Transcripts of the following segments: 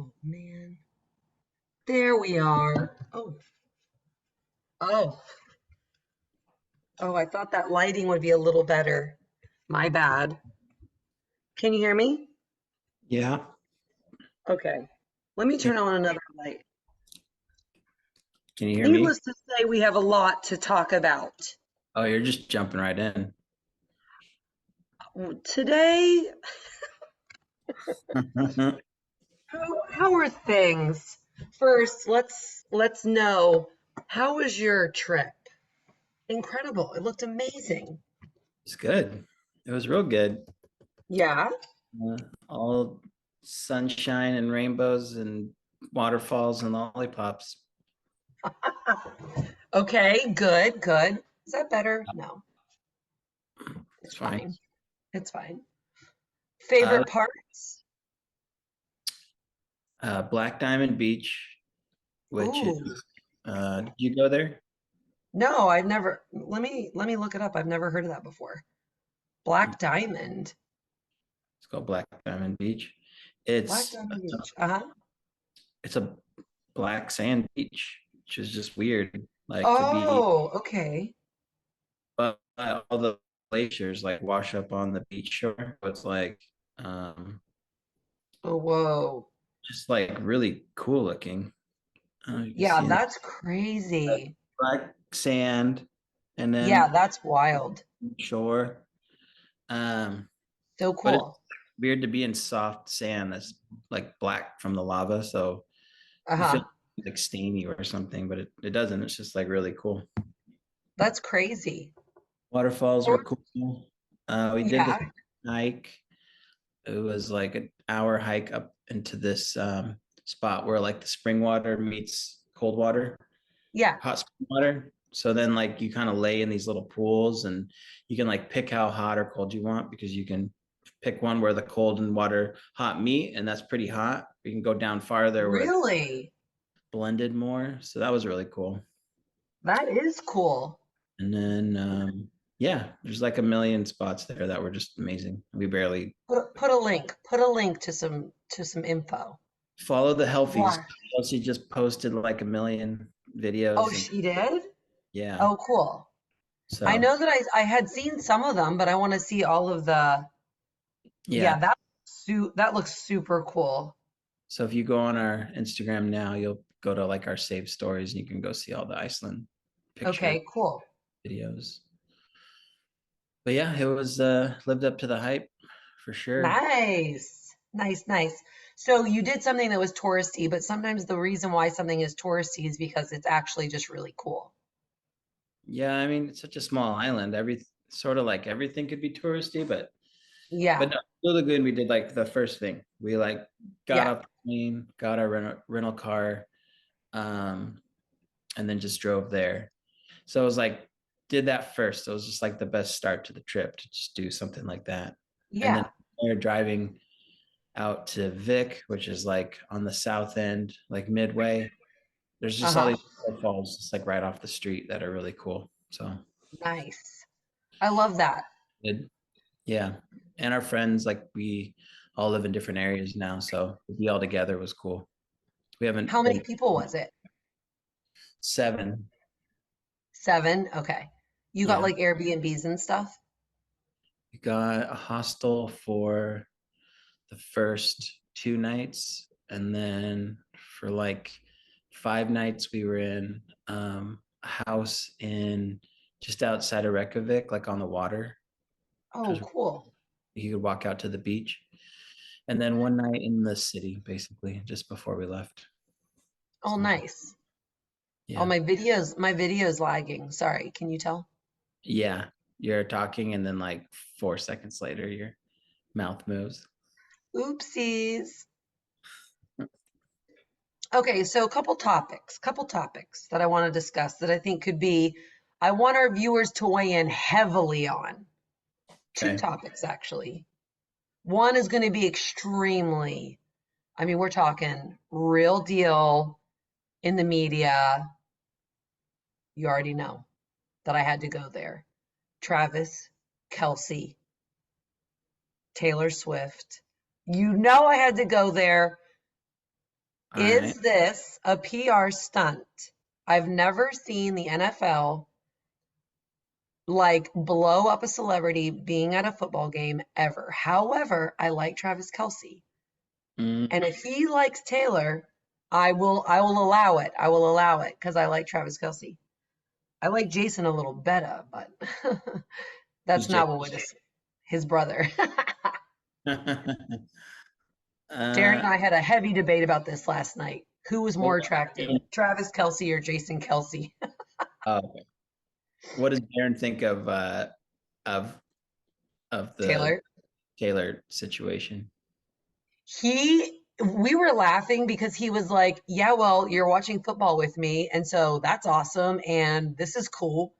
Oh man. There we are. Oh, oh, oh, I thought that lighting would be a little better. My bad. Can you hear me? Yeah. Okay. Let me Can turn on another light. can you hear me? Needless to say, we have a lot to talk about. Oh, you're just jumping right in. Today, how are things? First, let's know, how was your trip? Incredible. It looked amazing. It's good. It was real good. Yeah. All sunshine and rainbows and waterfalls and lollipops. Okay, good, good. Is that better? No, It's it's fine. fine. It's fine. Uh, Favorite parts? Black Diamond Beach, which is, Ooh, did you go there? no, I've never. Let me look it up. I've never heard of that before. Black Diamond. It's called Black Diamond Beach. Black It's Diamond Beach. Uh-huh. it's a black sand beach, which is just weird. Like to be, Oh, okay. but all the glaciers like wash up on the beach shore. So it's like, um, Oh, whoa. just like really cool looking. You can Yeah, see the that's crazy. black sand and Yeah, then that's wild. shore. Um, So but it's cool. weird to be in soft sand that's like black from the lava. So you feel Uh-huh. like stainy or something, but it doesn't. It's just like really cool. That's crazy. Waterfalls were cool. We did this Yeah, hike. It was like an hour hike up into this spot where like the spring water meets cold water, yeah. hot spring water. So then like you kind of lay in these little pools and you can like pick how hot or cold you want because you can pick one where the cold and water hot meet and that's pretty hot. You can go down farther where it's Really? blended more. So that was really cool. That is cool. And then yeah, there's like a million spots there that were just amazing. We barely Put a link. Put a link to some info. follow the healthies. Why? Chelsea just posted like a million Oh, videos and she did? yeah. Oh, cool. I So know that I had seen some of them, but I want to see all of the. Yeah, yeah. that looks super cool. So if you go on our Instagram now, you'll go to like our saved stories and you can go see all the Iceland pictures, Okay, cool. videos. But yeah, it was lived up to the hype for sure. Nice. Nice, nice. So you did something that was touristy, but sometimes the reason why something is touristy is because it's actually just really cool. Yeah, I mean it's such a small island. Every sort of like everything could be touristy, but Yeah, no, Blue Lagoon, we did like the first thing. We like got yeah. off the plane, got our rental car, um, and then just drove there. So it was like, did that first. So it was just like the best start to the trip to just do something like that. And then Yeah. we are driving out to Vic, which is like on the south end, like midway. There's just all Uh-huh. these waterfalls just like right off the street that are really cool. So Nice. I love that. it, yeah. And our friends, like we all live in different areas now. So to be all together was cool. We How haven't many been people was it? seven. Seven? Okay. You got Yeah. like Airbnbs and stuff? We got a hostel for the first 2 nights. And then for like 5 nights, we were in a house in just outside of Reykjavik, like on the water. Oh, Just cool. you could walk out to the beach. And then one night in the city, basically, just before we left. Oh, So nice. Oh, yeah. my video's lagging. Sorry. Can you tell? Yeah. You're talking and then like 4 seconds later your mouth moves. Oopsies. Okay, so a couple topics that I want to discuss that I think could be, I want our viewers to weigh in heavily on. Two Okay. topics, actually. One is going to be extremely, I mean, we're talking real deal in the media. You already know that I had to go there. Travis, Kelsey, Taylor Swift. You know I had to go there. All right. Is this a PR stunt? I've never seen the NFL like blow up a celebrity being at a football game ever. However, I like Travis Kelce. Mm, And if he likes Taylor, I will allow it. I will allow it because I like Travis Kelce. I like Jason a little better, but who's that's Jake? not what it is. His brother. Darren and uh, I had a heavy debate about this last night. Who was what more attractive, Travis Kelce or Jason Kelce? okay. What does Darren think of of the Taylor. Taylor situation? We were laughing because he was like, "Yeah, well, you're watching football with me, and so that's awesome, and this is cool."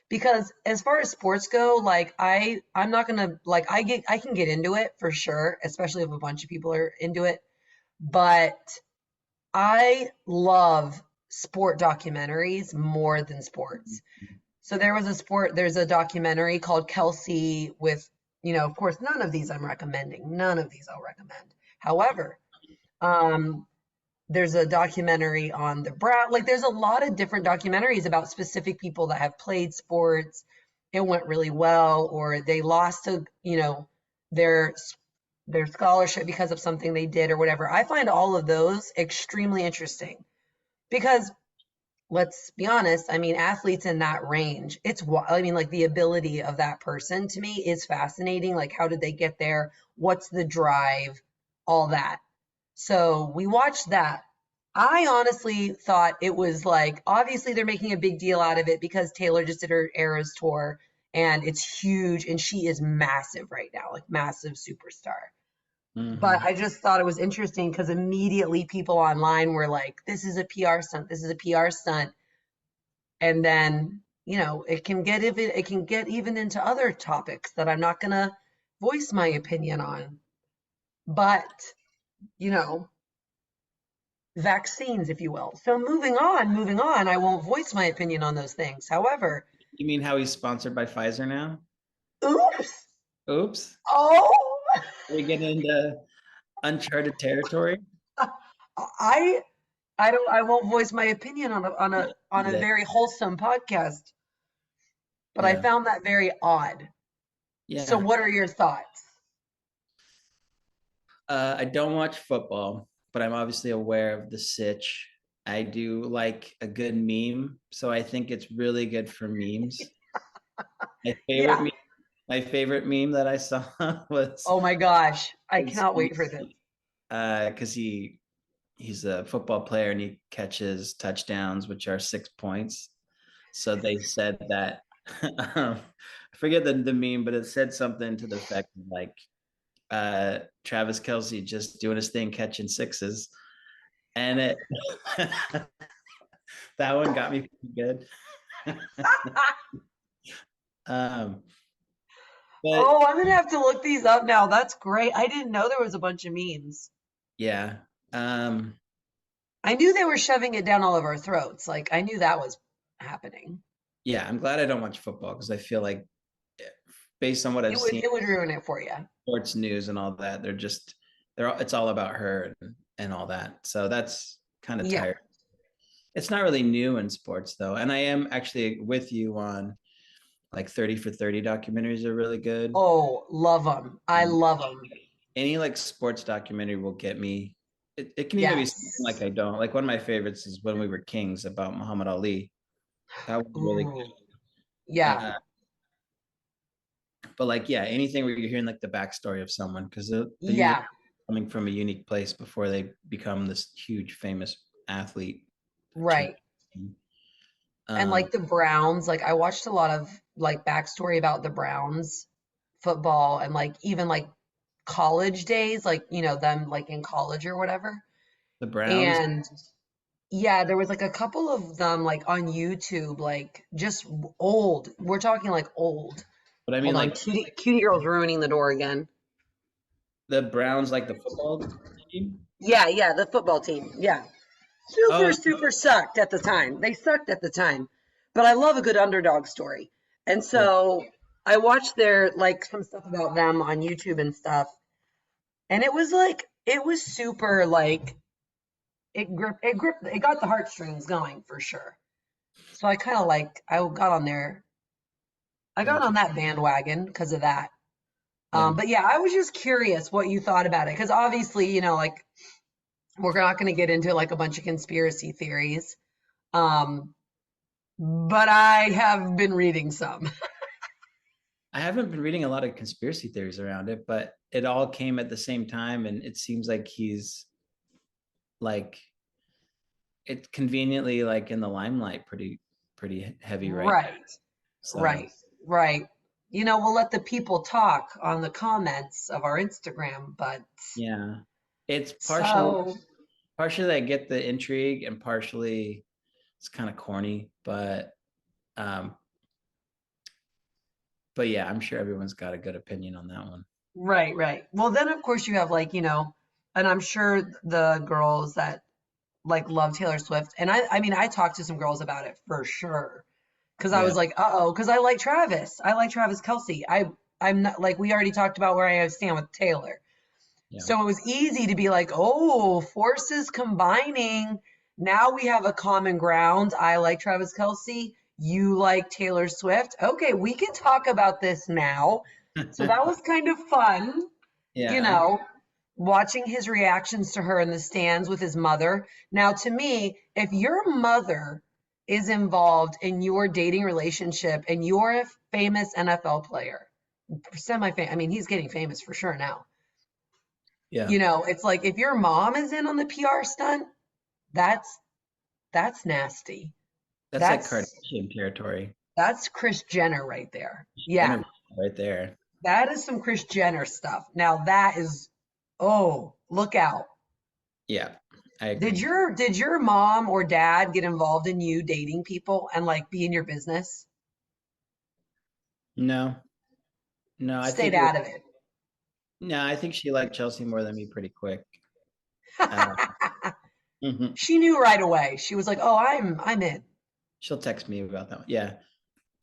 Because as far as sports go, like I'm not gonna like I can get into it for sure, especially if a bunch of people are into it. But I love sport documentaries more than sports. So there's a documentary called Kelsey with, of course, none of these I'm recommending. None of these I'll recommend. However, um, there's a documentary on the Brown. Like there's a lot of different documentaries about specific people that have played sports. It went really well, or they lost to, their their scholarship because of something they did or whatever. I find all of those extremely interesting because let's be honest, I mean, athletes in that range, I mean, like the ability of that person to me is fascinating. Like, how did they get there? What's the drive? All that. So we watched that. I honestly thought it was like, obviously, they're making a big deal out of it because Taylor just did her Eras tour and it's huge and she is massive right now, like massive superstar. But Hmm. I just thought it was interesting because immediately people online were like, this is a PR stunt. This is a PR stunt. And then, it can get even into other topics that I'm not gonna voice my opinion on. But, you know, vaccines, if you will. So moving on, I won't voice my opinion on those things. However, You mean how he's sponsored by Pfizer now? oops. Oops. Oh, We get into uncharted territory. I I won't voice my opinion on a Yeah. very wholesome podcast, but I Yeah. found that very odd. So Yeah. what are your thoughts? I don't watch football, but I'm obviously aware of the sitch. I do like a good meme, so I think it's really good for memes. My favorite Yeah. meme, my favorite meme that I saw was Oh my gosh. I was cannot wait for this. because he's a football player and he catches touchdowns, which are 6 points. So they said that I forget the meme, but it said something to the effect of like Travis Kelsey just doing his thing, catching sixes, and it that one got me pretty good. um, but Oh, I'm gonna have to look these up now. That's great. I didn't know there was a bunch of memes. yeah, um, I knew they were shoving it down all of our throats. Like I knew that was happening. yeah, I'm glad I don't watch football because I feel like based on what I've seen, It would ruin it for you. sports news and all that, it's all about her and all that. So that's kind of Yeah. tired. It's not really new in sports though, and I am actually with you on like 30 for 30 documentaries are really good. Oh, love them. I love them. Any like sports documentary will get me. It can even be something like Yes. I don't like. One of my favorites is When We Were Kings about Muhammad Ali. That was really good. Ooh. Yeah. But like, yeah, anything where you're hearing like the backstory of someone because they're usually Yeah. coming from a unique place before they become this huge famous athlete. Right. And Um, like the Browns, like I watched a lot of like backstory about the Browns football and like even like college days, like, them like in college or whatever. the Browns, And yeah, there was like a couple of them like on YouTube, like just old. We're talking like old. but I mean Hold on, like cutie girl's ruining the door again. the Browns, like the football team. Yeah, yeah, the football team. Yeah. Oh, Super sucked at the time. They sucked at the time. But I love a good underdog story. And yeah. so I watched their like some stuff about them on YouTube and stuff. And it was super like it got the heartstrings going for sure. So I kind of like, I got on there, I got on Gotcha. that bandwagon because of that. Yeah. But yeah, I was just curious what you thought about it because obviously, like we're not going to get into like a bunch of conspiracy theories. Um, but I have been reading some. I haven't been reading a lot of conspiracy theories around it, but it all came at the same time, and it seems like he's like it conveniently like in the limelight pretty heavy right now. Right, So right, right. We'll let the people talk on the comments of our Instagram, but yeah, it's so partially I get the intrigue and partially it's kind of corny, um but yeah, I'm sure everyone's got a good opinion on that one. right, right. Well, then of course you have like, and I'm sure the girls that like love Taylor Swift, and I mean, I talked to some girls about it for sure. Because I was Yeah, like, uh-oh, because I like Travis. I like Travis Kelsey. I'm not like we already talked about where I stand with Taylor. yeah. So it was easy to be like, oh, forces combining. Now we have a common ground. I like Travis Kelsey. You like Taylor Swift. Okay, we can talk about this now. So that was kind of fun, you Yeah. know, watching his reactions to her in the stands with his mother. Now, to me, if your mother is involved in your dating relationship and you're a famous NFL player, semi-famous, I mean, he's getting famous for sure now. Yeah. It's like if your mom is in on the PR stunt, that's that's nasty. That's like That's Kardashian territory. that's Kris Jenner right there. Yeah, Jenner right there. that is some Kris Jenner stuff. Now that is, oh, look out. Yeah, I Did agree. your did your mom or dad get involved in you dating people and like be in your business? No, no, I Stayed think it was out of it. no, I think she liked Chelsea more than me pretty quick. Uh, mhm. She knew right away. She was like, "Oh, I'm in." She'll text me about that one. Yeah.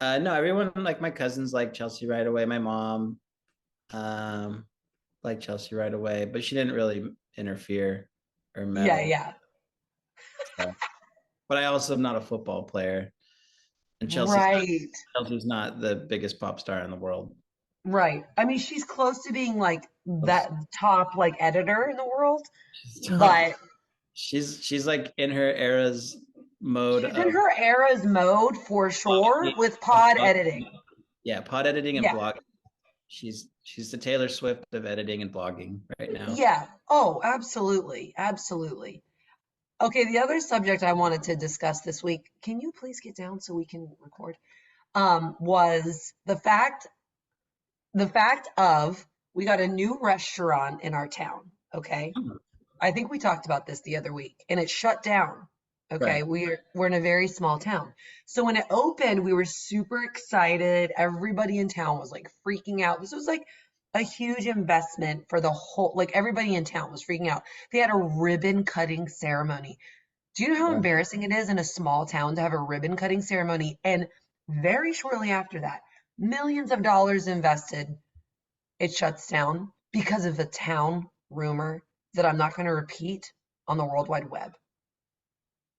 No, everyone like my cousins like Chelsea right away. My mom um liked Chelsea right away, but she didn't really interfere or Yeah, meddle. yeah. So. But I also am not a football player, and Right. Chelsea's not the biggest pop star in the world. Right. I mean, she's close to being like She's that top like editor in the world, tough. but She's like in her era's mode she's in of her era's mode for sure blogging with and pod blog. editing. Yeah, pod editing and Yeah. blog. She's the Taylor Swift of editing and blogging right now. Yeah. Oh, absolutely. Absolutely. Okay, the other subject I wanted to discuss this week, can you please get down so we can record? Was the fact of we got a new restaurant in our town. Okay. Hmm. I think we talked about this the other week and it shut down. Okay. Right. We're in a very small town. So when it opened, we were super excited. Everybody in town was like freaking out. This was like a huge investment for the whole, like everybody in town was freaking out. They had a ribbon cutting ceremony. Do you know how Wow. embarrassing it is in a small town to have a ribbon cutting ceremony? And very shortly after that, millions of dollars invested, it shuts down because of a town rumor that I'm not going to repeat on the World Wide Web.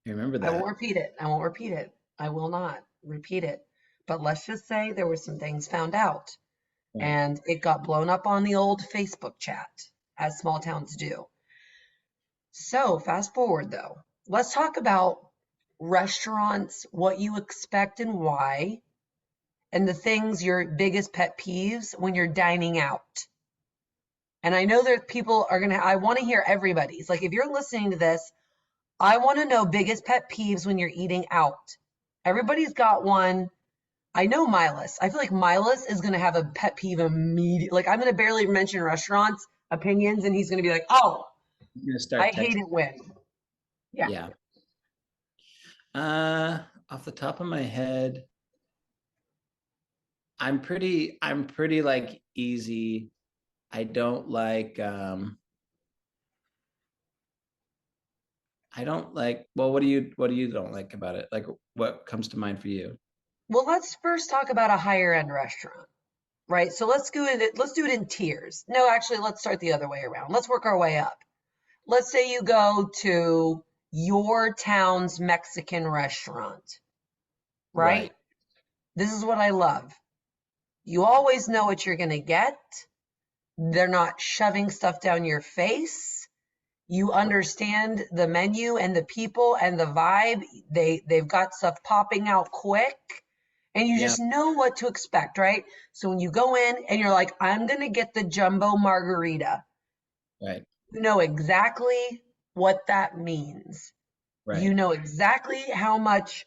I remember I won't that. repeat it. I won't repeat it. I will not repeat it. But let's just say there were some things found out Right. and it got blown up on the old Facebook chat, as small towns do. So, fast forward though, let's talk about restaurants, what you expect and why, and the things your biggest pet peeves when you're dining out. And I know that people are I want to hear everybody's. Like, if you're listening to this, I want to know biggest pet peeves when you're eating out. Everybody's got one. I know Milas. I feel like Milas is going to have a pet peeve immediately. Like, I'm going to barely mention restaurants, opinions, and he's going to be like, oh, I'm gonna I start hate texting. it when. Yeah. Yeah. Off the top of my head, I'm pretty like easy. I don't like I don't like well, what do you don't like about it? Like what comes to mind for you? Well, let's first talk about a higher end restaurant, right? So let's do it in tiers. No, actually, let's start the other way around. Let's work our way up. Let's say you go to your town's Mexican restaurant, right? Right. This is what I love. You always know what you're going to get. They're not shoving stuff down your face. You understand the menu and the people and the vibe. They've got stuff popping out quick and you Yeah. just know what to expect, right? So when you go in and you're like, I'm going to get the jumbo margarita, Right. you know exactly what that means. You Right. know exactly how much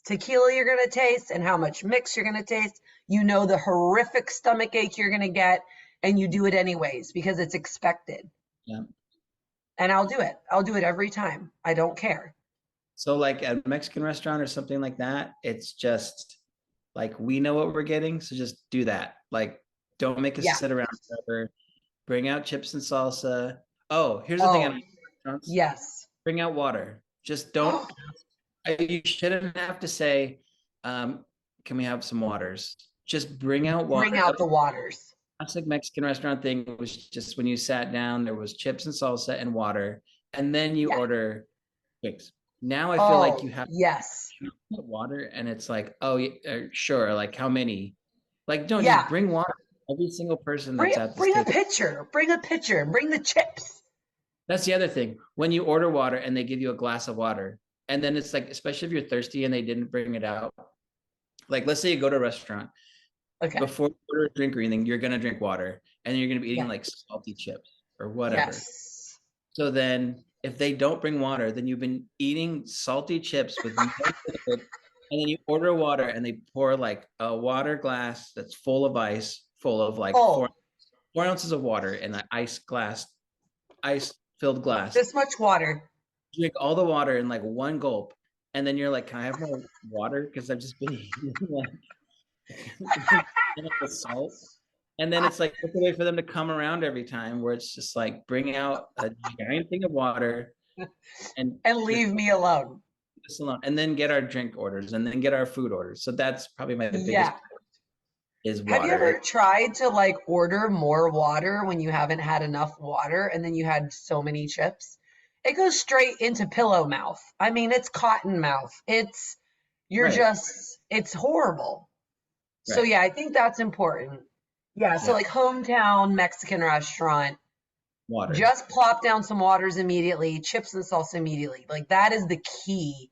tequila you're going to taste and how much mix you're going to taste. You know the horrific stomach ache you're going to get, and you do it anyways because it's expected. Yeah. And I'll do it. I'll do it every time. I don't care. So like at a Mexican restaurant or something like that, it's just like we know what we're getting, so just do that. Like don't make us Yeah. sit around forever. Bring out chips and salsa. Oh, here's the thing Oh, on restaurants. yes. Bring out water. Just don't you shouldn't have to say, can we have some waters? Just bring out Bring water. That out was the waters. a classic Mexican restaurant thing. It was just when you sat down, there was chips and salsa and water, and then you Yeah. order drinks. Now I feel like you Oh, have yes. water, and it's like, oh, sure. Like how many? Like, don't just Yeah. bring water. Every single person Bring that's at this bring a table. pitcher. Bring a pitcher. Bring the chips. That's the other thing. When you order water and they give you a glass of water, and then it's like, especially if you're thirsty and they didn't bring it out. Like, let's say you go to a restaurant Okay. before you order a drink or anything, you're gonna drink water, and you're gonna be eating Yeah. like salty chips or whatever. Yes. So then, if they don't bring water, then you've been eating salty chips with no liquid, and then you order water and they pour like a water glass that's full of ice, full of like Oh, 4 ounces of water in an ice filled glass. this much water. Drink all the water in like one gulp, and then you're like, "Can I have more water?" Because I've just been eating like the salt. And then it's like it's a way for them to come around every time, where it's just like bring out a giant thing of water and And just leave me alone. leave us alone, and then get our drink orders, and then get our food orders. So that's probably my biggest Yeah. is Have you water. ever tried to like order more water when you haven't had enough water and then you had so many chips? It goes straight into pillow mouth. I mean, it's cotton mouth. Right, It's horrible. So right, yeah, I think that's important. Yeah, so yeah, like hometown Mexican restaurant, water. just plop down some waters immediately, chips and salsa immediately. Like that is the key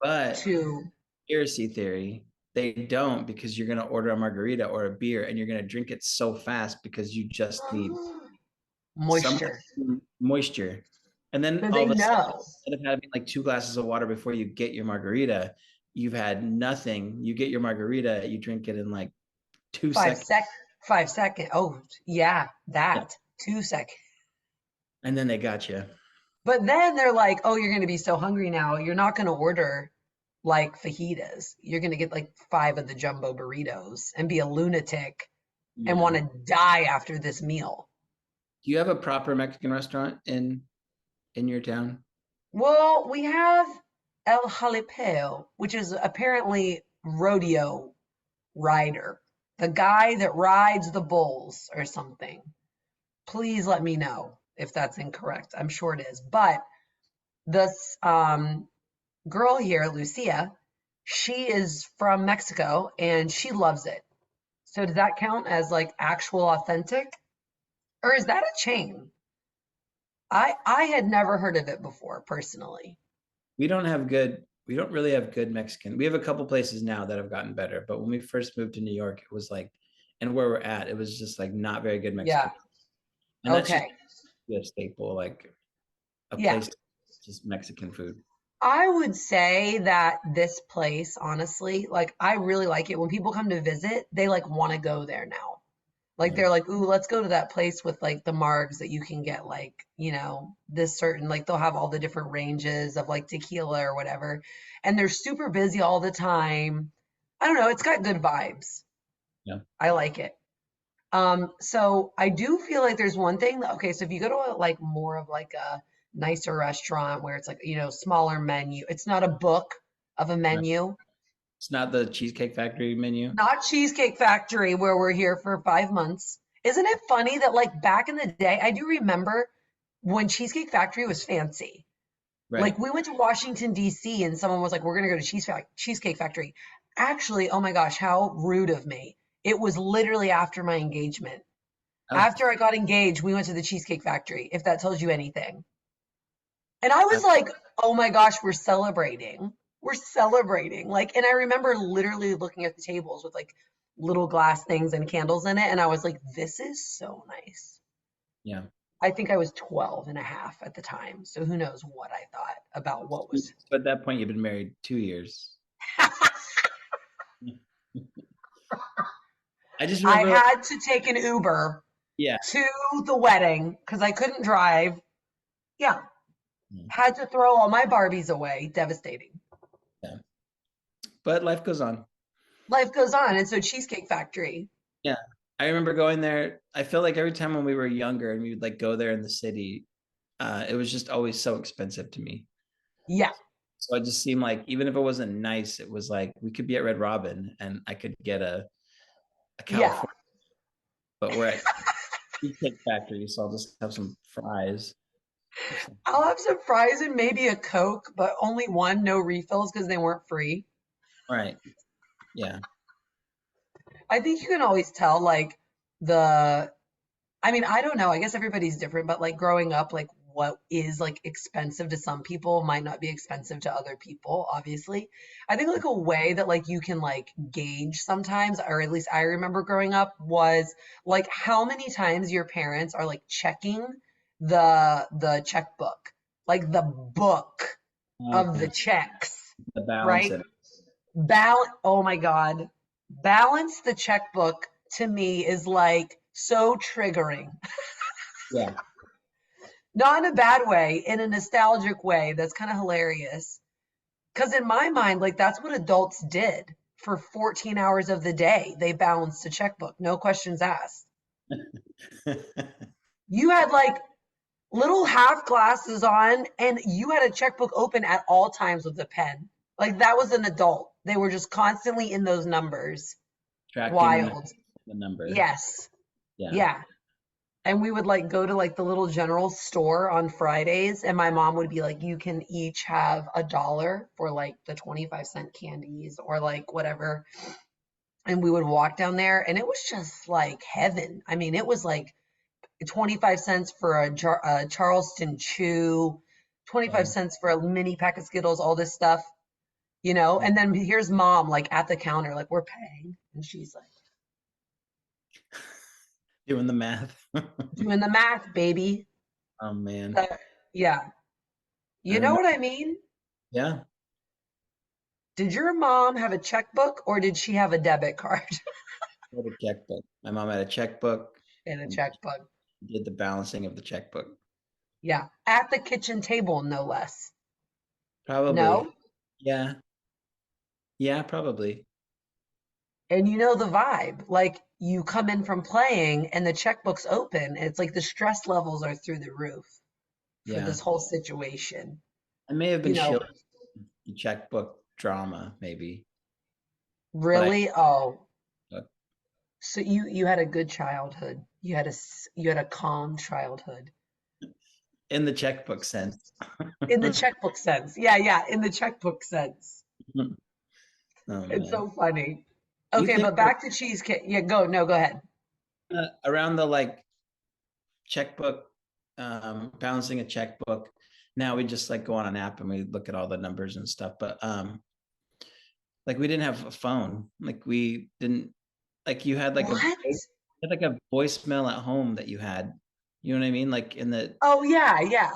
But to conspiracy theory, they don't because you're gonna order a margarita or a beer, and you're gonna drink it so fast because you just need some moisture. moisture. And then So all they of a sudden, know. instead of having like 2 glasses of water before you get your margarita, you've had nothing. You get your margarita, you drink it in like two Five seconds. sec 5 second. Oh, yeah, Yeah. that 2 second. And then they got you. But then they're like, oh, you're going to be so hungry now. You're not going to order like fajitas. You're going to get like five of the jumbo burritos and be a lunatic and Yeah. want to die after this meal. Do you have a proper Mexican restaurant in your town? Well, we have El Jalapeno, which is apparently rodeo rider, the guy that rides the bulls or something. Please let me know if that's incorrect. I'm sure it is. But this girl here, Lucia, she is from Mexico and she loves it. So does that count as like actual authentic? Or is that a chain? I had never heard of it before personally. We don't really have good Mexican. We have a couple places now that have gotten better, but when we first moved to New York, it was like, and where we're at, it was just like not very good Yeah. Mexican. And that's just Okay. a staple, like a Yeah. place just Mexican food. I would say that this place, honestly, like I really like it. When people come to visit, they like want to go there now. Like Yeah. they're like, ooh, let's go to that place with like the margs that you can get like, this certain like they'll have all the different ranges of like tequila or whatever. And they're super busy all the time. I don't know, it's got good vibes. Yeah. I like it. So I do feel like there's one thing that, okay, so if you go to like more of like a nicer restaurant where it's like, smaller menu, it's not a book of a Right. menu, It's not the Cheesecake Factory menu. not Cheesecake Factory where we're here for 5 months. Isn't it funny that like back in the day, I do remember when Cheesecake Factory was fancy. Like Right. we went to Washington D.C. and someone was like, "We're gonna go to Cheesecake Factory." Actually, oh my gosh, how rude of me! It was literally after my engagement. Oh, After I got engaged, we went to the Cheesecake Factory. If that tells you anything, and I I, was like, "Oh my gosh, we're celebrating! We're celebrating!" Like, and I remember literally looking at the tables with like little glass things and candles in it, and I was like, "This is so nice." yeah. I think I was 12 and a half at the time, so who knows what I thought about what was. So at that point, you've been married 2 years. I just I remember, like, had to take an Uber yeah. to the wedding because I couldn't drive. Yeah, Mm, had to throw all my Barbies away. Devastating. yeah. But life goes on. Life goes on. And so Cheesecake Factory. Yeah. I remember going there. I feel like every time when we were younger and we would like go there in the city, it was just always so expensive to me. Yeah, So it just seemed like even if it wasn't nice, it was like we could be at Red Robin and I could get a yeah. California, but we're at Cheesecake Factory, so I'll just have some fries or I'll something. have some fries and maybe a Coke, but only one, no refills because they weren't free. Right. Yeah. I think you can always tell like the I mean, I don't know. I guess everybody's different, but like growing up, like what is like expensive to some people might not be expensive to other people, obviously. I think like a way that like you can like gauge sometimes, or at least I remember growing up, was like how many times your parents are like checking the checkbook, like the book of the Okay. checks, The balance right? in it. Oh my God. Balance the checkbook to me is like so triggering. Yeah. Not in a bad way, in a nostalgic way. That's kind of hilarious. Because in my mind, like that's what adults did for 14 hours of the day. They balanced a checkbook, no questions asked. You had like little half glasses on and you had a checkbook open at all times with a pen. Like that was an adult. They were just constantly in those numbers. Tracking Wild. the number. Yes. Yeah. Yeah. And we would like go to like the little general store on Fridays, and my mom would be like, you can each have $1 for like the 25-cent candies or like whatever. And we would walk down there, and it was just like heaven. I mean, it was like 25 cents for a Charleston chew, 25 Oh. cents for a mini pack of Skittles, all this stuff, you know? Yeah. And then here's mom like at the counter, like, we're paying. And she's like, Doing the math. doing the math, baby. Oh man. Uh, yeah. I You know remember. what I mean? Yeah. Did your mom have a checkbook or did she have a debit card I had a checkbook. My mom had a checkbook and a and checkbook? she did the balancing of the checkbook. Yeah, at the kitchen table, no less. Probably. No? Yeah. Yeah, probably. And you know the vibe. Like you come in from playing and the checkbook's open. And it's like the stress levels are through the roof for Yeah. this whole situation. I may have been You know, shielded the checkbook drama, maybe. But I really? Oh, but so you had a good childhood. You had a calm childhood in the checkbook sense. in the checkbook sense. Yeah, yeah, in the checkbook sense. Oh It's man. so funny. Do you Okay, think but that back to cheesecake. Yeah, go. No, go ahead. around the like checkbook, balancing a checkbook, now we just like go on an app and we look at all the numbers and stuff. But like we didn't have a phone. Like we didn't like you What? had like a voicemail at home that you had. You know what I mean? Like in the Oh yeah, yeah.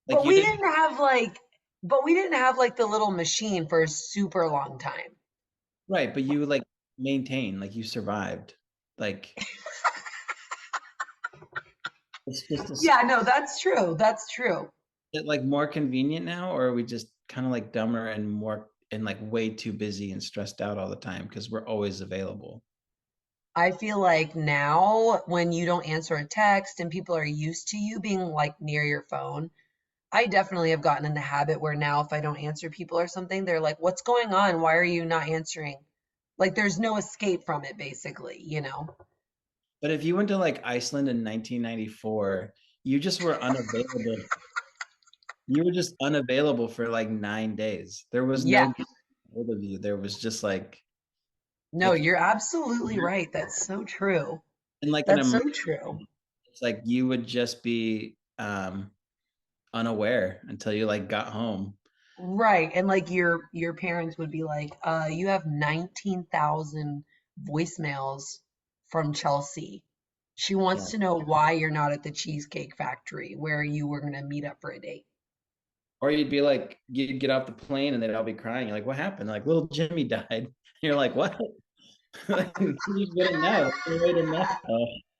like But you we didn't didn't have like but we didn't have like the little machine for a super long time. right, but you like maintain, like you survived. Like it's just Yeah, no, that's true. That's true. it like more convenient now, or are we just kind of like dumber and more and like way too busy and stressed out all the time because we're always available? I feel like now when you don't answer a text and people are used to you being like near your phone, I definitely have gotten in the habit where now if I don't answer people or something, they're like, "What's going on? Why are you not answering?" Like there's no escape from it basically, you know? But if you went to like Iceland in 1994, you just were unavailable. You were just unavailable for like 9 days. There was no Yeah. getting hold of you. There was just No, if you're absolutely right. That's so true. in like an That's so emergency, true. it's like you would just be unaware until you like got home. Right. And like your parents would be like, you have 19,000 voicemails from Chelsea. She Yeah. wants to know why you're not at the Cheesecake Factory where you were going to meet up for a date. Or you'd be like, you'd get off the plane and they'd all be crying. You're like, what happened? Like, little Jimmy died. You're like, what? Like, you just wouldn't know. You wouldn't know.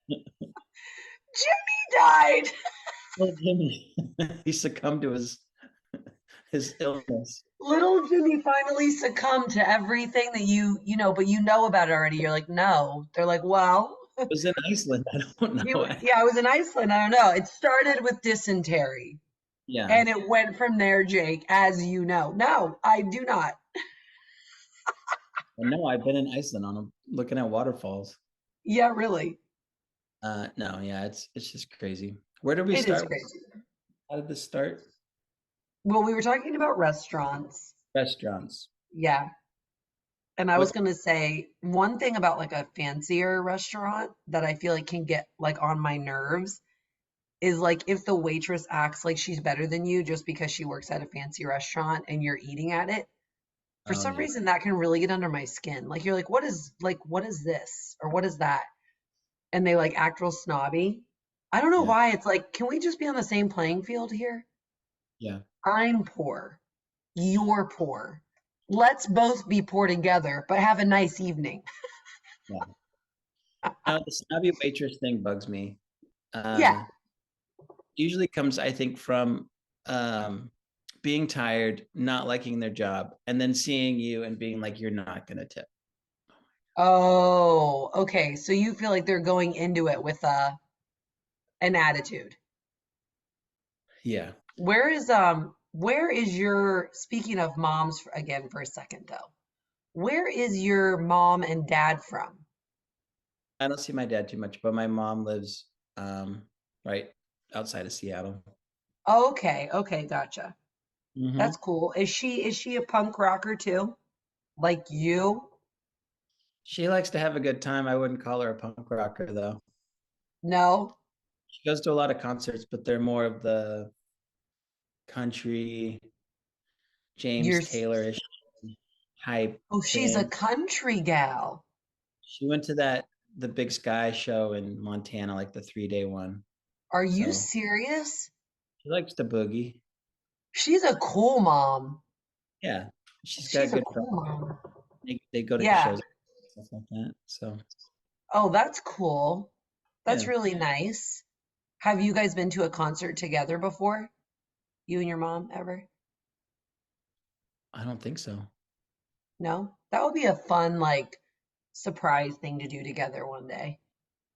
Jimmy died. Little Jimmy, he succumbed to his illness. Little Jimmy finally succumbed to everything that but you know about it already. You're like, no. They're like, well, It was in Iceland. I don't know. yeah, I was in Iceland. I don't know. It started with dysentery Yeah. and it went from there, Jake, as you know. No, I do not. Well, no, I've been in Iceland looking at waterfalls. Yeah, really. No, yeah, it's just crazy. Where did we It is start? crazy. How did this start? Well, we were talking about restaurants. Restaurants. Yeah. And I was What's going to say one thing about like a fancier restaurant that I feel like can get like on my nerves is like if the waitress acts like she's better than you just because she works at a fancy restaurant and you're eating at it. For oh some yeah, reason that can really get under my skin. Like you're what is this or what is that? And they like act real snobby. I don't know yeah, why. It's like, can we just be on the same playing field here? yeah, I'm poor. You're poor. Let's both be poor together, but have a nice evening. yeah. No, the snobby waitress thing bugs me. Yeah. Uh, Usually comes, I think, from um, being tired, not liking their job, and then seeing you and being like, "You're not gonna tip." Oh, okay. So you feel like they're going into it with an attitude. Yeah, Where is your speaking of moms again for a second though? Where is your mom and dad from? I don't see my dad too much, but my mom lives right outside of Seattle. Okay, okay, gotcha. That's Hmm. cool. Is she a punk rocker too? Like you? She likes to have a good time. I wouldn't call her a punk rocker though. No? She goes to a lot of concerts, but they're more of the country, You're James Taylor-ish hype Oh, she's a band. country gal. She went to the Big Sky show in Montana, like the 3-day one. Are you So serious? she likes to boogie. She's a cool mom. Yeah, she's got She's a good cool friends. mom. They go to Yeah. shows and stuff like that. So Oh, that's cool. That's yeah, really nice. Have you guys been to a concert together before? You and your mom ever? I don't think so. No? That would be a fun, like, surprise thing to do together one day.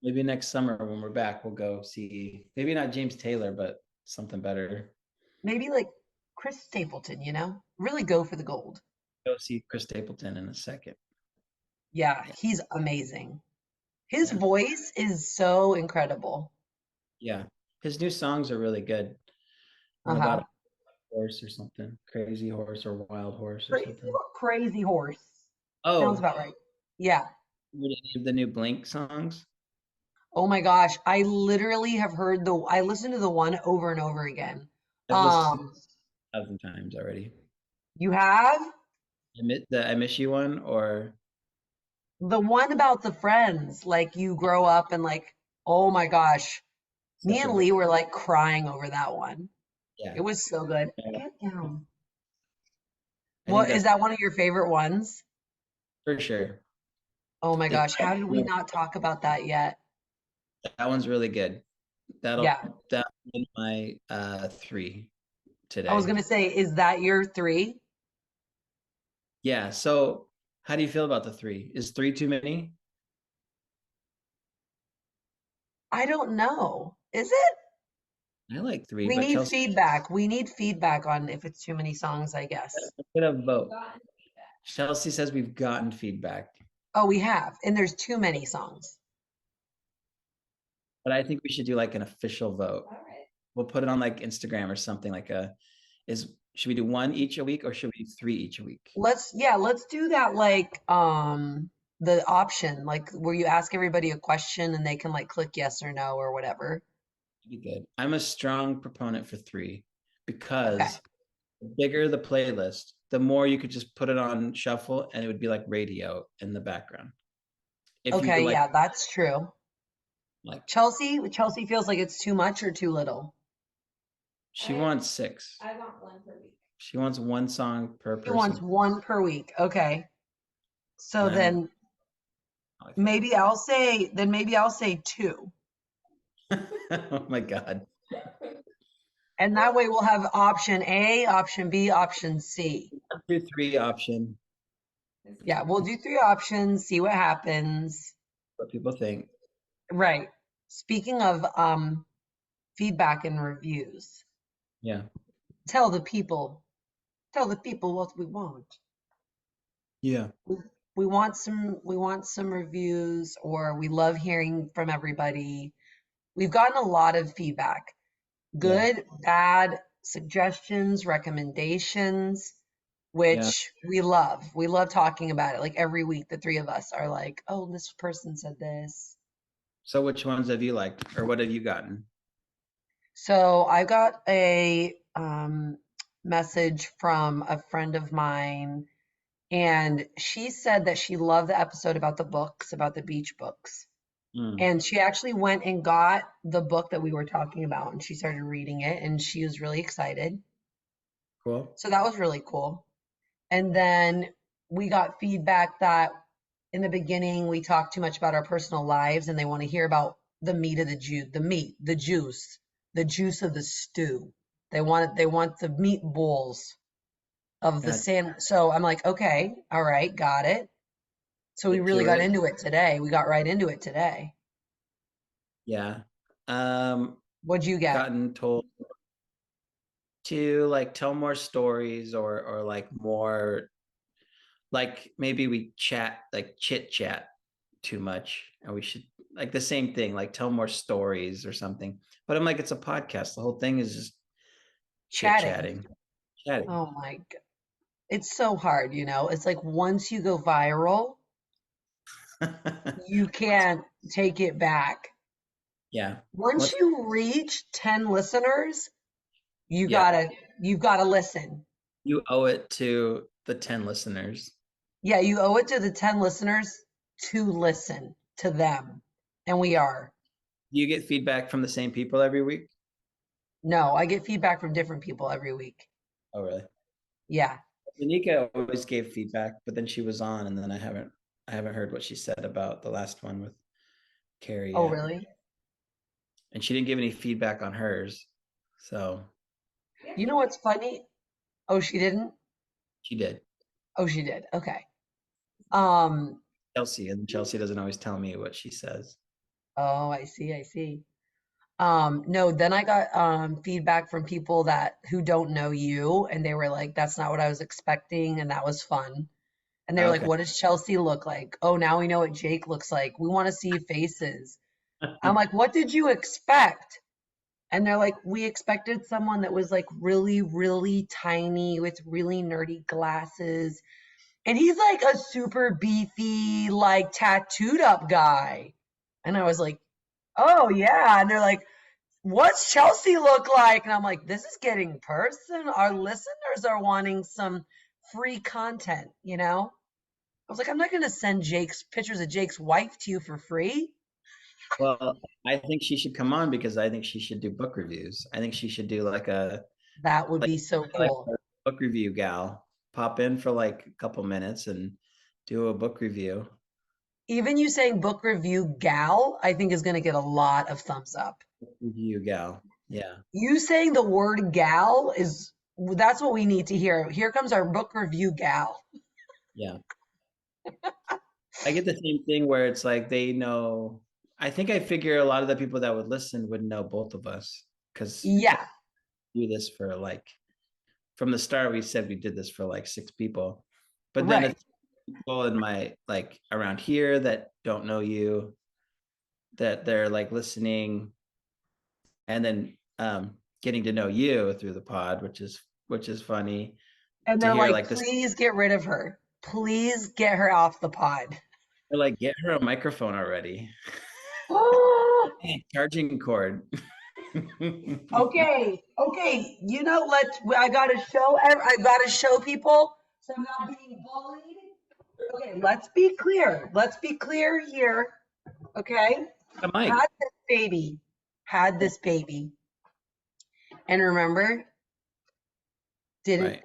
Maybe next summer when we're back, we'll go see maybe not James Taylor, but something better. Maybe like Chris Stapleton, Really go for the gold. Go see Chris Stapleton in a second. Yeah, Yeah, he's amazing. His yeah, voice is so incredible. yeah. His new songs are really good. One about a Uh-huh. horse or something, crazy horse or wild horse or Crazy, something. crazy horse. Sounds Oh, about right. Yeah. what any of the new Blink songs? Oh my gosh, I literally have I listened to the one over and over again. I've listened to Um, 1,000 times already. you have The I Miss You one or the one about the friends, like you grow up and like, oh my gosh, me such a and good. Lee were like crying over that one. Yeah, It was so good. yeah. Get down. I think What is that's that one of your favorite ones? for sure. Oh my It, gosh, how did we not talk about that yet? that one's really good. Yeah. That one my three I was today. gonna say, is that your three? Yeah. So how do you feel about the three? Is three too many? I don't know. Is it? I like three, We but need Chelsea feedback. We need feedback on if it's too many songs, I guess. get a vote. Chelsea says we've gotten feedback, Oh, we have. And there's too many songs. but I think we should do like an official vote. We'll put it on like Instagram or something like a Is should we do one each a week or should we do three each a week? Let's do that like the option, like where you ask everybody a question and they can like click yes or no or whatever. Be good. I'm a strong proponent for three Okay. because the bigger the playlist, the more you could just put it on shuffle and it would be like radio in the background. If you Okay, like yeah, that's true. like Chelsea feels like it's too much or too little. she wants six. She wants one song per She wants person. one per week. Okay. So And I don't then know how I feel about maybe I'll say two. that. Oh my God. And that way we'll have option A, option B, option C. Do three option, Yeah, we'll do three options, see what happens. what people think. Right. Speaking of feedback and reviews, Yeah. tell the people, tell the people what we want. Yeah. We, we want some reviews, or we love hearing from everybody. We've gotten a lot of feedback. Yeah. Good, bad, suggestions, recommendations, Yeah. which we love. We love talking about it. Like every week, the three of us are like, oh, this person said this. So which ones have you liked or what have you gotten? So I got a message from a friend of mine, and she said that she loved the episode about the books, about the beach books. Mm, And she actually went and got the book that we were talking about, and she started reading it, and she was really excited. cool. So that was really cool. And then we got feedback that in the beginning we talked too much about our personal lives, and they want to hear about the meat of the meat, the juice of the stew. They want the meatballs of the Got sand. So I'm like, okay, all right, got it. So we get really to got it. into it today. We got right into it today. Yeah. What'd you get? Gotten told to like tell more stories or like more like maybe we chat like chit chat too much and we should like the same thing like tell more stories or something, but I'm like it's a podcast, the whole thing is just chit Chatting. chatting. Oh my God. It's so hard, you know? It's like once you go viral, you can't take it back. Yeah. Once Once you reach 10 listeners, you yeah, gotta you gotta listen. you owe it to the 10 listeners. Yeah, you owe it to the 10 listeners to listen to them. And we are. Do you get feedback from the same people every week? No, I get feedback from different people every week. Oh really? Yeah. Danica always gave feedback, but then she was on and then I haven't heard what she said about the last one with Carrie Oh, yet. really? And she didn't give any feedback on hers. So You know what's funny? Oh, she didn't? she did. Oh, she did. Okay. Um, Chelsea, and Chelsea doesn't always tell me what she says. oh, I see, I see. No, then I got feedback from people that who don't know you, and they were like, that's not what I was expecting, and that was fun. And they were like, Okay. what does Chelsea look like? Oh, now we know what Jake looks like. We want to see faces. I'm like, what did you expect? And they're like, we expected someone that was like really, really tiny with really nerdy glasses. And he's like a super beefy, like tattooed up guy. And I was like, oh, yeah. And they're like, what's Chelsea look like? And I'm like, this is getting personal. Our listeners are wanting some free content, you know? I was like, I'm not going to send Jake's pictures of Jake's wife to you for free. Well, I think she should come on because I think she should do book reviews. I think she should do That would like, be so like cool. a book review gal. Pop in for like a couple minutes and do a book review. Even you saying book review gal, I think is going to get a lot of thumbs up. Book review gal. Yeah. You saying the word gal is that's what we need to hear. Here comes our book review gal. Yeah. I get the same thing where it's like they know. I think I figure a lot of the people that would listen would know both of us because Yeah, do this for like from the start we said we did this for like six people, but then right. it's people in my like around here that don't know you that they're like listening and then getting to know you through the pod, which is which is funny And to they're hear like, like this. please get rid of her. Please get her off the pod. They're like, get her a microphone already. Hey, charging cord. Okay, okay. I gotta I gotta show people. So I'm not being bullied. Okay, let's be clear. Let's be clear here. Okay, A mic, had this baby, had this baby, and remember, didn't right?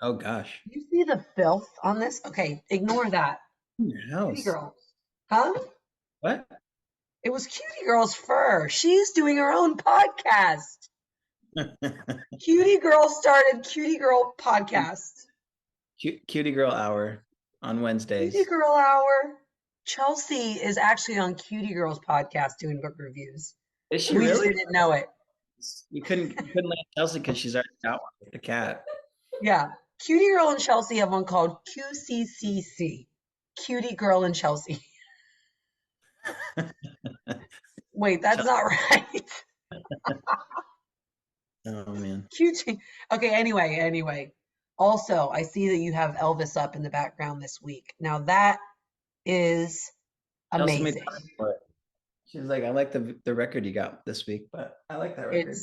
Oh gosh, you see the filth on this? Okay, ignore that. in your Cutie house. girls, huh? What? It was Cutie Girl's fur. She's doing her own podcast. Cutie Girl started Cutie Girl podcast. Cutie girl hour on Cutie Wednesdays. Girl Hour. Chelsea is actually on Cutie Girl's podcast doing book reviews. Is she We just really? didn't know it. You couldn't let Chelsea because she's already got one with the cat. Yeah. Cutie Girl and Chelsea have one called QCCC. Cutie Girl and Chelsea. Wait, that's Chelsea. not right. Oh man. QT. Okay, anyway. Also, I see that you have Elvis up in the background this week. Now that is Chelsea made amazing. fun for it. She was like, I like the record you got this week, but I like that record.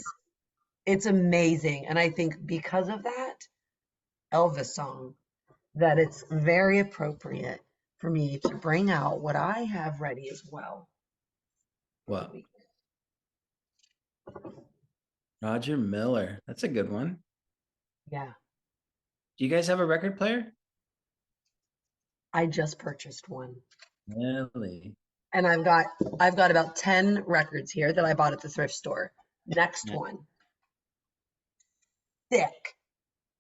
It's amazing. And I think because of that Elvis song, that it's very appropriate for me to bring out what I have ready as well for the What? week. Roger Miller. That's a good one. Yeah. Do you guys have a record player? I just purchased one. Really? And I've got about 10 records here that I bought at the thrift store. Next Yeah. one. Thick.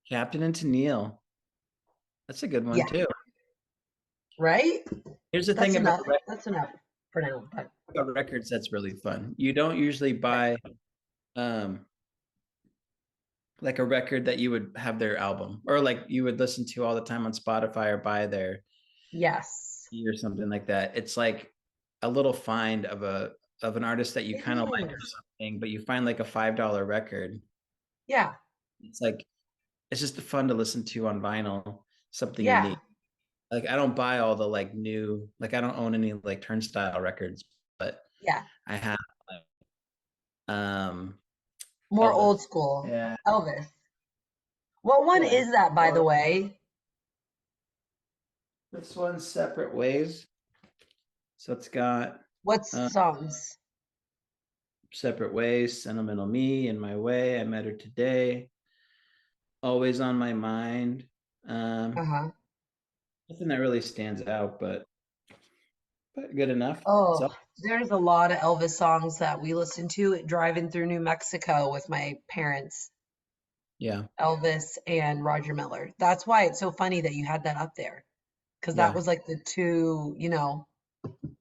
Captain and Tennille. That's a good one Yeah. too. Right? Here's the That's thing about enough. That's enough for now. But records that's really fun. You don't usually buy um like a record that you would have their album or like you would listen to all the time on Spotify or buy their yes, CD or something like that. It's like a little find of an artist that you it kind of like or is. something, but you find like a $5 record. Yeah. It's like it's just fun to listen to on vinyl, something Yeah. unique. Like I don't buy all the like new, like I don't own any like Turnstile records, but Yeah. I have like, More Elvis. old school. Yeah. Elvis. What one Yeah. is that, by the Or way? this one's Separate Ways. So it's got What's uh, songs? Separate Ways, Sentimental Me, In My Way, I Met Her Today, Always on My Mind. Um, Uh-huh. nothing that really stands out, but good enough. So Oh, there's a lot of Elvis songs that we listen to driving through New Mexico with my parents, yeah, Elvis and Roger Miller. That's why it's so funny that you had that up there, because that yeah. was like the two,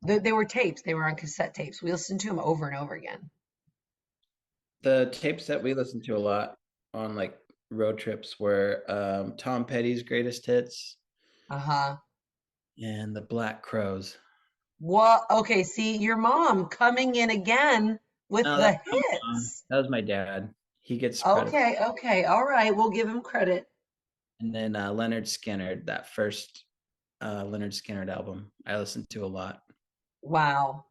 they were tapes. They were on cassette tapes. We listened to them over and over again. The tapes that we listened to a lot on like road trips were Tom Petty's Greatest Hits Uh-huh. and the Black Crows. What? Okay, see, your mom coming in again with No, the that's my mom. hits. That was my dad. He gets credit. Okay. All right. We'll give him credit. And then Leonard Skinner, that first Leonard Skinner album, I listened to a lot. Wow.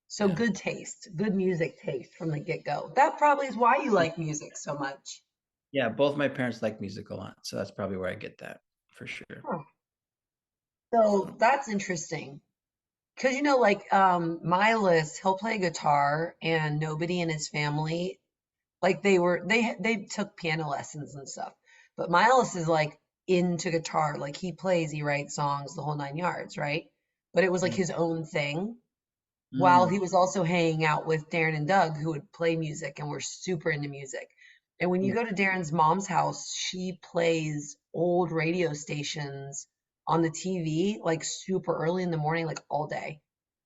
So Yeah. good taste, good music taste from the get-go. That probably is why you like music so much. Yeah, both my parents like music a lot, so that's probably where I get that for sure. Huh. So So, that's interesting. Because like Miles, he'll play guitar and nobody in his family, like they took piano lessons and stuff. But Miles is like into guitar. Like he plays, he writes songs, the whole nine yards, right? But it was like mm, his own thing. While mm, he was also hanging out with Darren and Doug, who would play music and were super into music. And when you yeah. go to Darren's mom's house, she plays old radio stations on the TV like super early in the morning, like all day,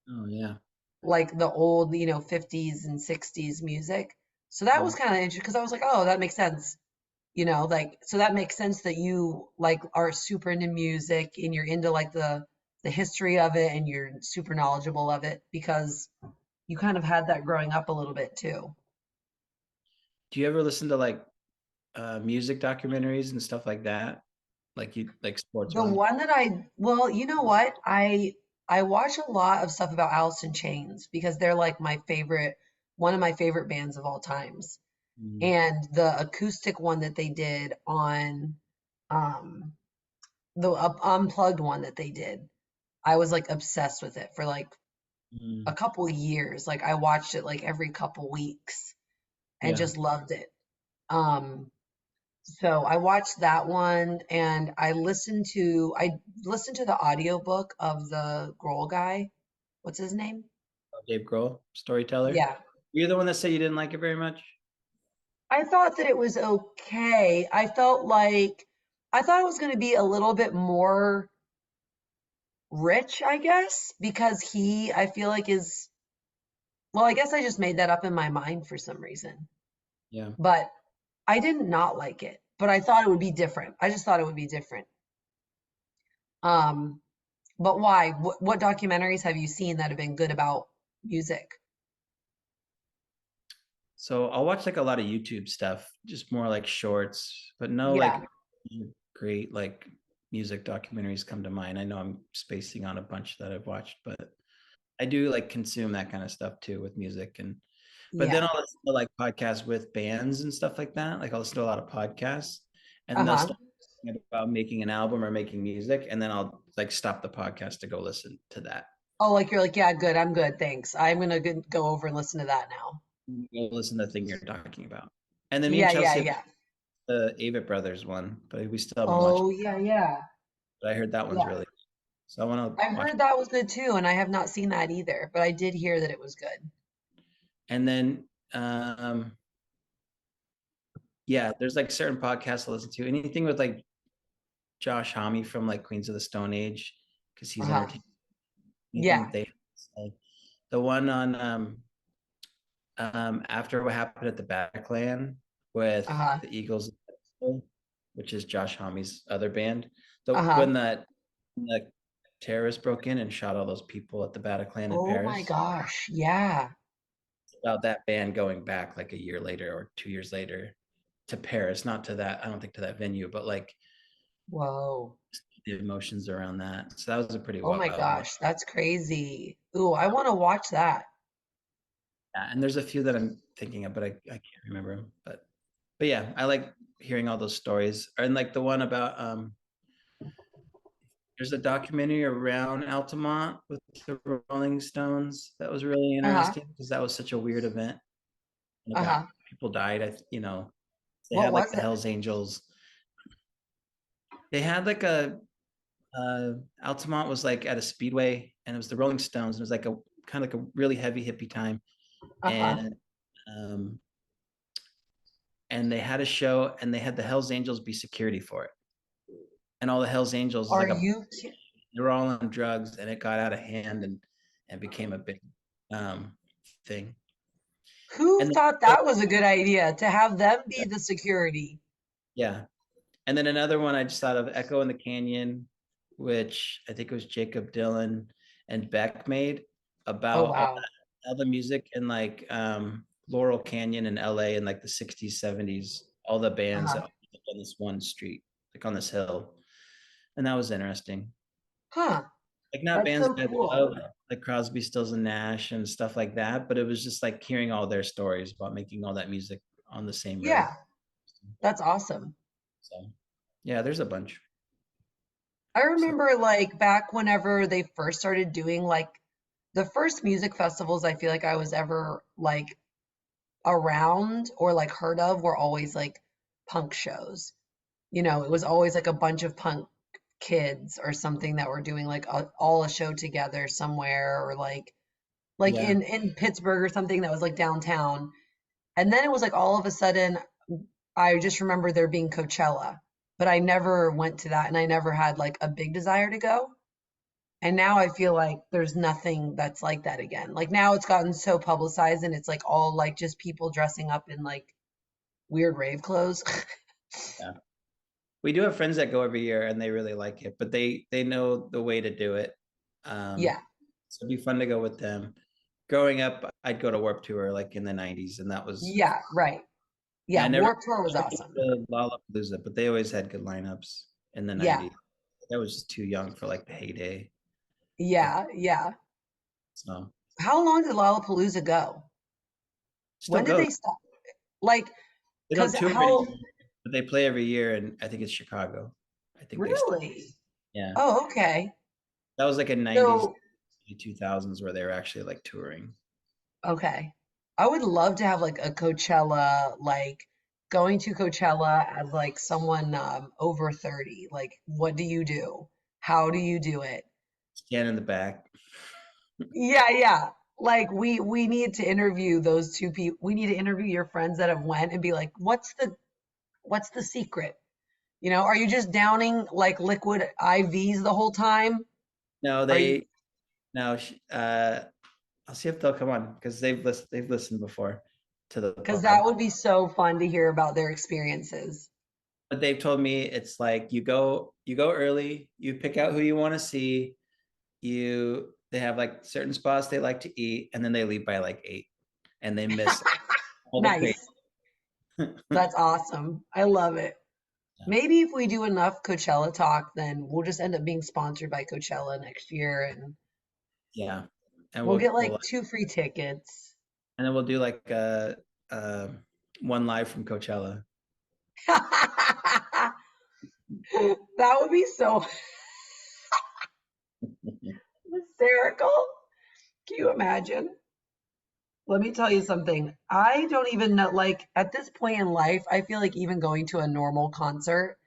Oh yeah. like the old, 50s and 60s music. So that was Mm. kind of interesting because I was like, oh, that makes sense. Like so that makes sense that you like are super into music and you're into like the history of it and you're super knowledgeable of it because you kind of had that growing up a little bit too. Do you ever listen to like music documentaries and stuff like that? Like you like sports The ones? one that well, you know what? I watch a lot of stuff about Alice in Chains because they're like my favorite, one of my favorite bands of all times. Mm, And the acoustic one that they did on um the unplugged one that they did, I was like obsessed with it for like a mm, couple of years. Like I watched it like every couple weeks and yeah. just loved it. Um So I watched that one and I listened to the audiobook of the Grohl guy. What's his name? Dave Grohl, storyteller. Yeah. You're the one that said you didn't like it very much. I thought that it was okay. I thought it was going to be a little bit more rich, I guess, because I feel like well, I guess I just made that up in my mind for some reason. Yeah. But I did not like it, but I thought it would be different. I just thought it would be different. Um, But why? What documentaries have you seen that have been good about music? So I'll watch like a lot of YouTube stuff, just more like shorts, but no Yeah. like great like music documentaries come to mind. I know I'm spacing on a bunch that I've watched, but I do like consume that kind of stuff too with music. And but then Yeah. I'll listen to like podcasts with bands and stuff like that. Like I'll listen to a lot of podcasts and they'll Uh-huh. start talking about making an album or making music, and then I'll like stop the podcast to go listen to that. Oh, like you're like, yeah, good. I'm good. Thanks. I'm gonna go over and listen to that now. Go listen to the thing you're talking about. And then me and Yeah, yeah, Chelsea have yeah. the Avett Brothers one, but we still haven't watched Oh, it. yeah, yeah. But I heard that one's Yeah. really good. So I want to I've watch heard it. that was good too, and I have not seen that either, but I did hear that it was good. And then yeah, there's like certain podcasts to listen to. Anything with like Josh Homme from like Queens of the Stone Age, because he's Uh-huh. entertaining. Anything Yeah. that they say. The one on after what happened at the Backland with Uh-huh. the Eagles, which is Josh Homme's other band. The Uh-huh. when the terrorists broke in and shot all those people at the Bataclan in Oh my Paris. gosh. Yeah. About that band going back like a year later or 2 years later to Paris, not to that, I don't think to that venue, but like Whoa. the emotions around that. So that was a pretty Oh my wild one. gosh. That's crazy. Ooh, I want to watch that. Yeah, and there's a few that I'm thinking of, but I can't remember them. But yeah, I like hearing all those stories. And like the one about there's a documentary around Altamont with the Rolling Stones that was really Uh-huh. interesting because that was such a weird event. And it got Uh-huh. people died. They What had like was the it? Hells Angels. They had like a Altamont was like at a speedway, and it was the Rolling Stones. And it was like a kind of like a really heavy hippie time, Uh-huh. and um, they had a show, and they had the Hells Angels be security for it, and all the Hells Angels was Are like a you they were all on drugs, and it got out of hand and became a big thing. Who And thought then, that was a good idea to have them be the security? yeah, and then another one I just thought of Echo in the Canyon, which I think it was Jacob Dylan and Beck made Oh, about wow. all the music in like Laurel Canyon in LA in like the 60s, 70s, all the bands that Uh-huh. lived on this one street, like on this hill. And that was interesting. Huh. Like not That's bands so that I cool. love, like Crosby, Stills and Nash and stuff like that, but it was just like hearing all their stories about making all that music on the same road. Yeah, that's awesome. So yeah, there's a bunch. I So remember like back whenever they first started doing like the first music festivals I feel like I was ever like around or like heard of were always like punk shows. You know, it was always like a bunch of punk kids or something that were doing like all a show together somewhere or like yeah, in Pittsburgh or something that was like downtown. And then it was like all of a sudden, I just remember there being Coachella, but I never went to that and I never had like a big desire to go. And now I feel like there's nothing that's like that again. Like now it's gotten so publicized and it's like all like just people dressing up in like weird rave clothes. yeah. We do have friends that go every year and they really like it, but they know the way to do it. Yeah. So it'd be fun to go with them. Growing up, I'd go to Warp Tour like in the 90s, and that was Yeah, right. Yeah, I Yeah, never Warped Tour was been awesome. to Lollapalooza, but they always had good lineups in the Yeah, 90s. I was just too young for like the heyday of yeah, yeah. so How long did Lollapalooza go? still When did goes. they stop? Like, They cause don't tour how anymore, but they play every year, and I think it's Chicago. I think they still, really? yeah. Oh, okay. That was like a 90s, So, 2000s where they were actually like touring. okay. I would love to have like a Coachella, like going to Coachella as like someone over 30. Like, what do you do? How do you do it? Stand in the back. Yeah, yeah. Like we need to interview those two people. We need to interview your friends that have went and be like, what's the secret? You know, are you just downing like liquid IVs the whole time? No, Are you, no. I'll see if they'll come on because they've listened before to the because that pod. would be so fun to hear about their experiences. But they've told me it's like you go early, you pick out who you want to see, they have like certain spots they like to eat, and then they leave by like 8 and they miss all the crazy. Nice. That's awesome. I love it. Maybe if we do enough Coachella talk, then we'll just end up being sponsored by Coachella next year and Yeah. And we'll get we'll like two free tickets. and then we'll do like uh one live from Coachella. That would be so hysterical. Can you imagine? Let me tell you something. I don't even know, like, at this point in life, I feel like even going to a normal concert,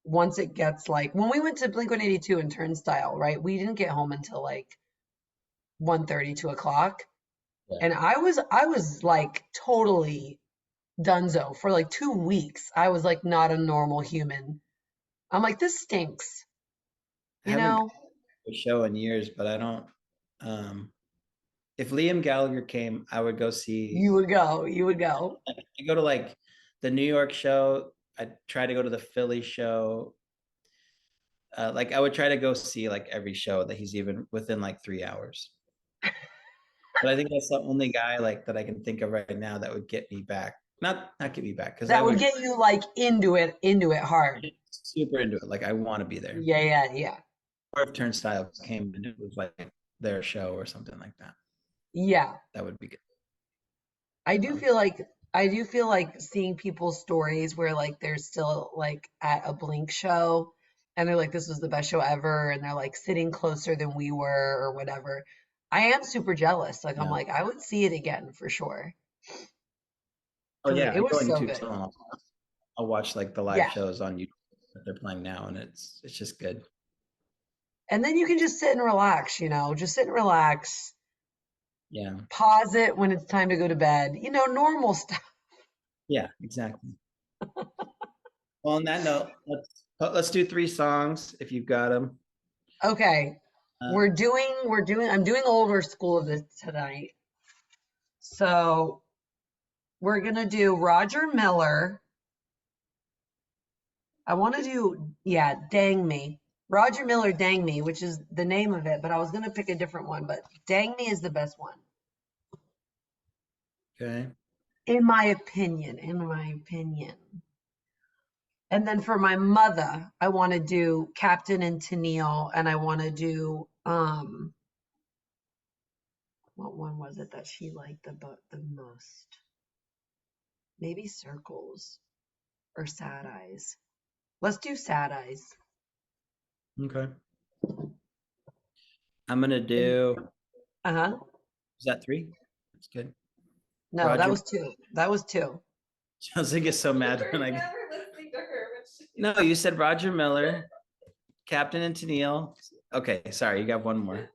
once it gets like, when we went to Blink 182 and Turnstile, right? We didn't get home until like 1:30, 2 o'clock. Yeah. And I was like totally donezo for like 2 weeks. I was like not a normal human. I'm like, this stinks, I you haven't gone know? to a show in years, but I don't if Liam Gallagher came, I would go see. You would go, you would go. I go to like the New York show. I try to go to the Philly show. Like I would try to go see like every show that he's even within like 3 hours. But I think that's the only guy like that I can think of right now that would get me back. Not get me back because I That would would get you like into it hard. super into it. Like I want to be there. Yeah, yeah, yeah. Or if Turnstile came and it was like their show or something like that, Yeah. that would be good. I do Um, feel like I do feel like seeing people's stories where like they're still like at a Blink show and they're like this was the best show ever and they're like sitting closer than we were or whatever. I am super jealous. Like I'm yeah. like I would see it again for sure Oh because yeah, I it go was on so YouTube good. too. And I'll watch like the live Yeah. shows on YouTube that they're playing now, and it's just good. And then you can just sit and relax, just sit and relax, Yeah, pause it when it's time to go to bed, normal stuff. yeah, exactly. Well, on that note, let's do 3 songs if you've got them. Okay. Uh, I'm doing older school of this tonight. So we're gonna do Roger Miller. I want to do, yeah, Dang Me. Roger Miller, Dang Me, which is the name of it, but I was gonna pick a different one, but Dang Me is the best one, okay, in my opinion. In my opinion. And then for my mother, I want to do Captain and Tennille, and I want to do what one was it that she liked the most? Maybe Circles or Sad Eyes. Let's do Sad Eyes. okay. I'm gonna do. Uh-huh. Is that 3? That's good. No, that Roger. was two. That was two. Chelsea gets so mad when I get. No, you said Roger Miller, Captain and Tennille. Okay, sorry, you got one more.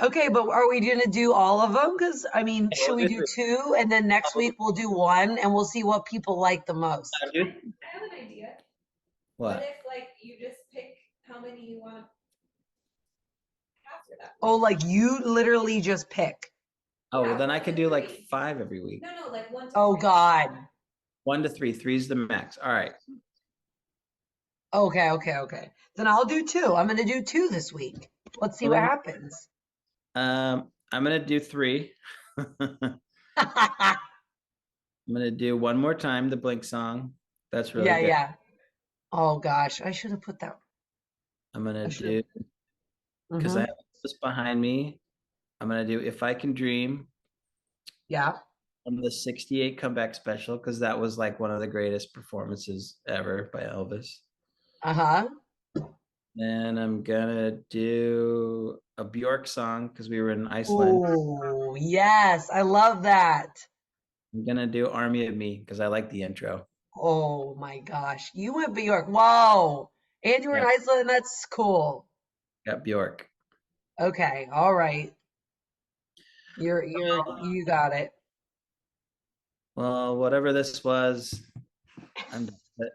Okay, but are we gonna do all of them? Because I mean, Okay, should we'll we do do 3. two and then next week we'll do one and we'll see what people like the most? Dude. I have an idea. What What? if like you just pick how many you want to have for that Oh, week? like you literally just pick. Oh, well, Yeah, then I one could to do like three. 5 every week. No, like 1 to Oh 3. God. 1 to 3. Three's the max. All right. Okay, okay, okay. Then I'll do two. I'm gonna do two this week. Let's see Well, what then, happens. I'm gonna do 3. I'm gonna do one more time the Blink song. That's really Yeah, good. yeah. Oh gosh, I should have put that. I'm gonna I should have. do because I Mm-hmm. have this behind me. I'm gonna do If I Can Dream Yeah. on the 68 comeback special because that was like one of the greatest performances ever by Elvis. Uh-huh. And I'm gonna do a Bjork song because we were in Iceland. Oh, yes. I love that. I'm gonna do Army of Me because I like the intro. Oh my gosh. You went Bjork. Whoa. And you were in Yeah, Iceland. That's cool. got Bjork. Okay. All right. You got it. Well, whatever this was, I'm done with it.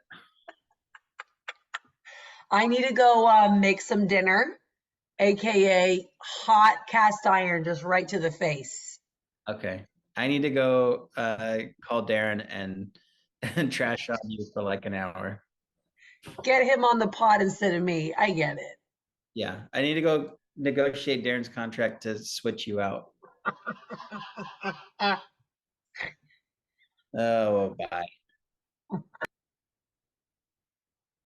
I need to go make some dinner, aka hot cast iron, just right to the face. Okay. I need to go call Darren and and trash on you for like an hour. Get him on the pod instead of me. I get it. Yeah, I need to go negotiate Darren's contract to switch you out. Oh, bye.